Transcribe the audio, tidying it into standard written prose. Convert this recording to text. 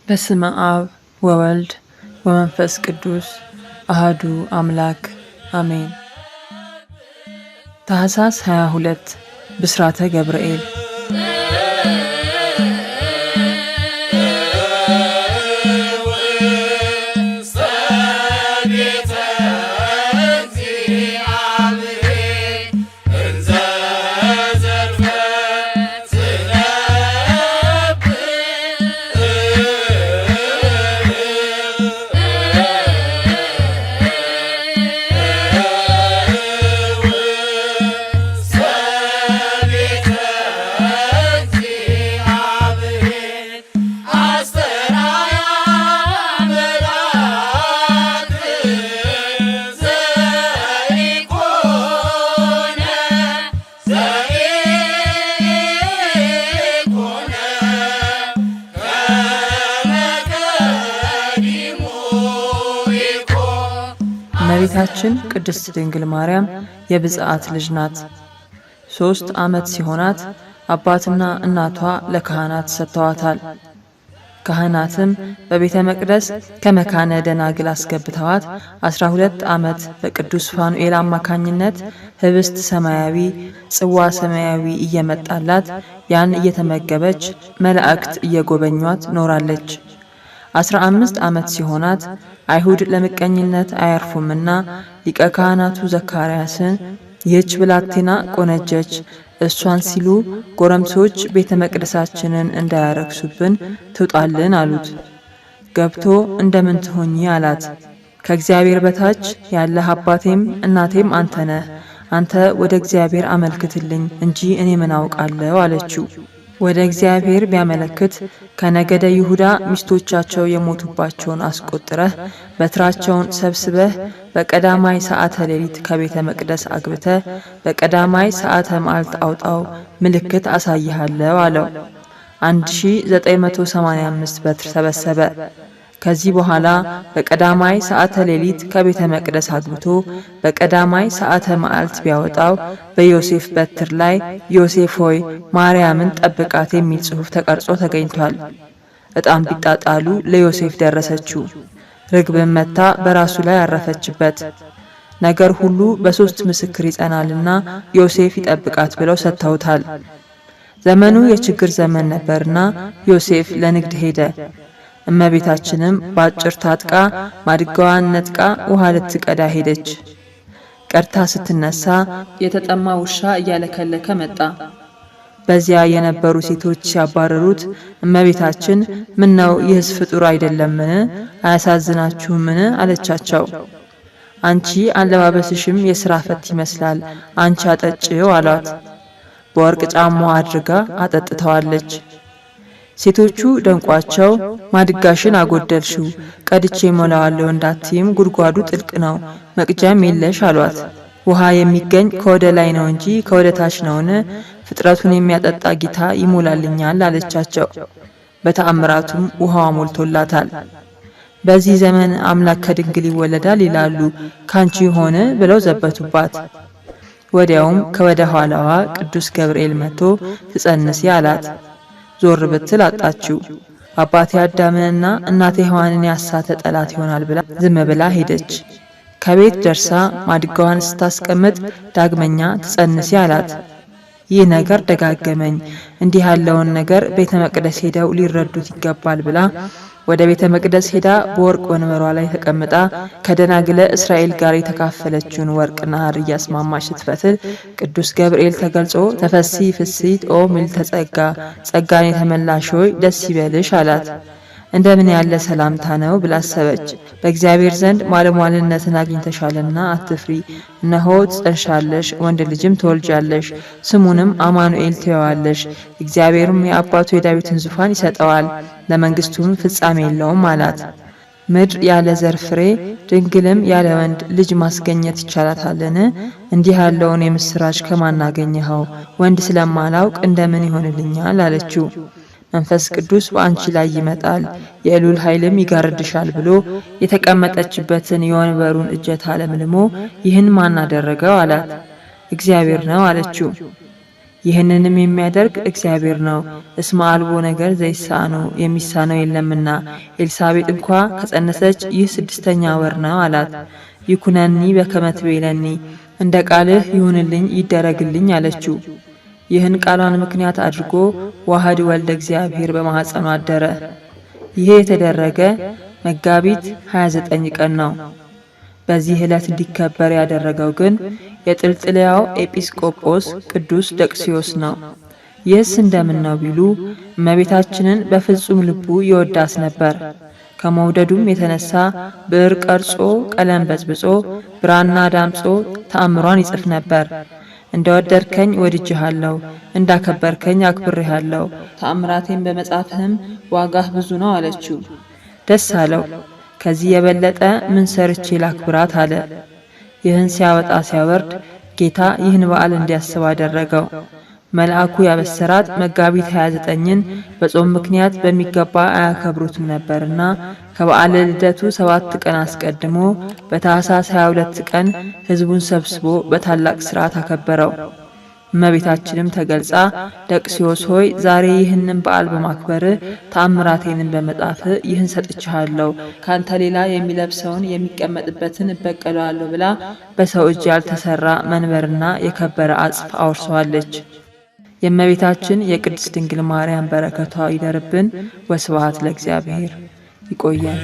በስመ አብ ወወልድ ወመንፈስ ቅዱስ አህዱ አምላክ አሜን። ታኅሳስ 22 ብስራተ ገብርኤል። እመቤታችን ቅድስት ድንግል ማርያም የብፅዓት ልጅ ናት። 3 ዓመት ሲሆናት አባትና እናቷ ለካህናት ሰጥተዋታል። ካህናትም በቤተ መቅደስ ከመካነ ደናግል አስገብተዋት 12 ዓመት በቅዱስ ፋኑኤል አማካኝነት ህብስት ሰማያዊ፣ ጽዋ ሰማያዊ እየመጣላት ያን እየተመገበች መላእክት እየጎበኟት ኖራለች። 15 ዓመት ሲሆናት አይሁድ ለምቀኝነት አያርፉምና ሊቀ ካህናቱ ዘካርያስን ይህች ብላቴና ቆነጀች፣ እሷን ሲሉ ጎረምሶች ቤተ መቅደሳችንን እንዳያረክሱብን ትውጣልን አሉት። ገብቶ እንደምን ትሆኚ አላት። ከእግዚአብሔር በታች ያለህ አባቴም እናቴም አንተ ነህ። አንተ ወደ እግዚአብሔር አመልክትልኝ እንጂ እኔ ምን አውቃለሁ አለችው። ወደ እግዚአብሔር ቢያመለክት ከነገደ ይሁዳ ሚስቶቻቸው የሞቱባቸውን አስቆጥረህ በትራቸውን ሰብስበህ በቀዳማይ ሰዓተ ሌሊት ከቤተ መቅደስ አግብተህ በቀዳማይ ሰዓተ መዓልት አውጣው፣ ምልክት አሳይሃለሁ አለው። 1985 በትር ሰበሰበ። ከዚህ በኋላ በቀዳማይ ሰዓተ ሌሊት ከቤተ መቅደስ አግብቶ በቀዳማይ ሰዓተ መዓልት ቢያወጣው በዮሴፍ በትር ላይ ዮሴፍ ሆይ ማርያምን ጠብቃት የሚል ጽሑፍ ተቀርጾ ተገኝቷል። ዕጣም ቢጣጣሉ ለዮሴፍ ደረሰችው። ርግብን መታ በራሱ ላይ አረፈችበት። ነገር ሁሉ በ3 ምስክር ይጸናልና ዮሴፍ ይጠብቃት ብለው ሰጥተውታል። ዘመኑ የችግር ዘመን ነበርና ዮሴፍ ለንግድ ሄደ። እመቤታችንም በአጭር ታጥቃ ማድጋዋን ነጥቃ ውሃ ልትቀዳ ሄደች። ቀድታ ስትነሳ የተጠማ ውሻ እያለከለከ መጣ። በዚያ የነበሩ ሴቶች ሲያባረሩት እመቤታችን ምነው ይህስ ፍጡር አይደለምን? አያሳዝናችሁምን? አለቻቸው። አንቺ አለባበስሽም የሥራ ፈት ይመስላል፣ አንቺ አጠጪው አሏት። በወርቅ ጫማዋ አድርጋ አጠጥተዋለች። ሴቶቹ ደንቋቸው ማድጋሽን አጎደልሽው፣ ቀድቼ ሞላዋለሁ እንዳትይም ጉድጓዱ ጥልቅ ነው፣ መቅጃም የለሽ አሏት። ውሃ የሚገኝ ከወደ ላይ ነው እንጂ ከወደ ታች ነውን? ፍጥረቱን የሚያጠጣ ጌታ ይሞላልኛል አለቻቸው። በተአምራቱም ውሃዋ ሞልቶላታል። በዚህ ዘመን አምላክ ከድንግል ይወለዳል ይላሉ፣ ካንቺ ሆነ ብለው ዘበቱባት። ወዲያውም ከወደ ኋላዋ ቅዱስ ገብርኤል መጥቶ ትጸንሲ አላት። ዞር ብትል አጣችው። አባቴ አዳምንና እናቴ ሔዋንን ያሳተ ጠላት ይሆናል ብላ ዝም ብላ ሄደች። ከቤት ደርሳ ማድጋዋን ስታስቀምጥ ዳግመኛ ትጸንሲ አላት። ይህ ነገር ደጋገመኝ፣ እንዲህ ያለውን ነገር ቤተ መቅደስ ሄደው ሊረዱት ይገባል ብላ ወደ ቤተ መቅደስ ሄዳ በወርቅ ወንበሯ ላይ ተቀምጣ ከደናግለ እስራኤል ጋር የተካፈለችውን ወርቅና ሐር እያስማማች ስትፈትል ቅዱስ ገብርኤል ተገልጾ ተፈሲ ፍሲት ኦ ምልዕተ ጸጋ፣ ጸጋን የተመላሽ ሆይ ደስ ይበልሽ አላት። እንደምን ያለ ሰላምታ ነው ብላ አሰበች። በእግዚአብሔር ዘንድ ማለሟልነትን አግኝተሻልና አትፍሪ፣ እነሆ ትጸንሻለሽ፣ ወንድ ልጅም ትወልጃለሽ፣ ስሙንም አማኑኤል ትይዋለሽ። እግዚአብሔርም የአባቱ የዳዊትን ዙፋን ይሰጠዋል፣ ለመንግስቱም ፍጻሜ የለውም አላት። ምድር ያለ ዘር ፍሬ ድንግልም ያለ ወንድ ልጅ ማስገኘት ይቻላታልን? እንዲህ ያለውን የምስራች ከማን አገኘኸው? ወንድ ስለማላውቅ እንደምን ይሆንልኛል አለችው። መንፈስ ቅዱስ በአንቺ ላይ ይመጣል፣ የእሉል ኃይልም ይጋርድሻል ብሎ የተቀመጠችበትን የወንበሩን እጀታ ለምልሞ ይህን ማን አደረገው አላት። እግዚአብሔር ነው አለችው። ይህንንም የሚያደርግ እግዚአብሔር ነው። እስመ አልቦ ነገር ዘይሳነው የሚሳነው የለምና። ኤልሳቤጥ እንኳ ከጸነሰች ይህ 6ኛ ወር ነው አላት። ይኩነኒ በከመ ትቤለኒ እንደ ቃልህ ይሁንልኝ ይደረግልኝ አለችው። ይህን ቃሏን ምክንያት አድርጎ ዋህድ ወልደ እግዚአብሔር በማኅፀኗ አደረ። ይሄ የተደረገ መጋቢት 29 ቀን ነው። በዚህ ዕለት እንዲከበር ያደረገው ግን የጥልጥልያው ኤጲስቆጶስ ቅዱስ ደቅስዮስ ነው። ይህስ እንደምን ነው ቢሉ እመቤታችንን በፍጹም ልቡ ይወዳት ነበር። ከመውደዱም የተነሳ ብዕር ቀርጾ ቀለም በጥብጾ ብራና ዳምጾ ተአምሯን ይጽፍ ነበር። እንደወደድከኝ ወድጄሃለሁ፣ እንዳከበርከኝ አክብሬሃለሁ፣ ተአምራቴን በመጻፍህም ዋጋህ ብዙ ነው አለችው። ደስ አለው። ከዚህ የበለጠ ምን ሰርቼ ላክብራት አለ። ይህን ሲያወጣ ሲያወርድ ጌታ ይህን በዓል እንዲያስብ አደረገው። መልአኩ ያበሰራት መጋቢት 29ን በጾም ምክንያት በሚገባ አያከብሩትም ነበርና ከበዓለ ልደቱ 7 ቀን አስቀድሞ በታኅሳስ 22 ቀን ሕዝቡን ሰብስቦ በታላቅ ሥርዓት አከበረው። እመቤታችንም ተገልጻ ደቅስዮስ ሆይ ዛሬ ይህንን በዓል በማክበር ተአምራቴንን በመጻፍ ይህን ሰጥቻለሁ፣ ካንተ ሌላ የሚለብሰውን የሚቀመጥበትን እበቀለዋለሁ ብላ በሰው እጅ ያልተሰራ መንበርና የከበረ አጽፍ አውርሰዋለች። የእመቤታችን የቅድስት ድንግል ማርያም በረከቷ ይደርብን። ወስብሐት ለእግዚአብሔር። ይቆያል።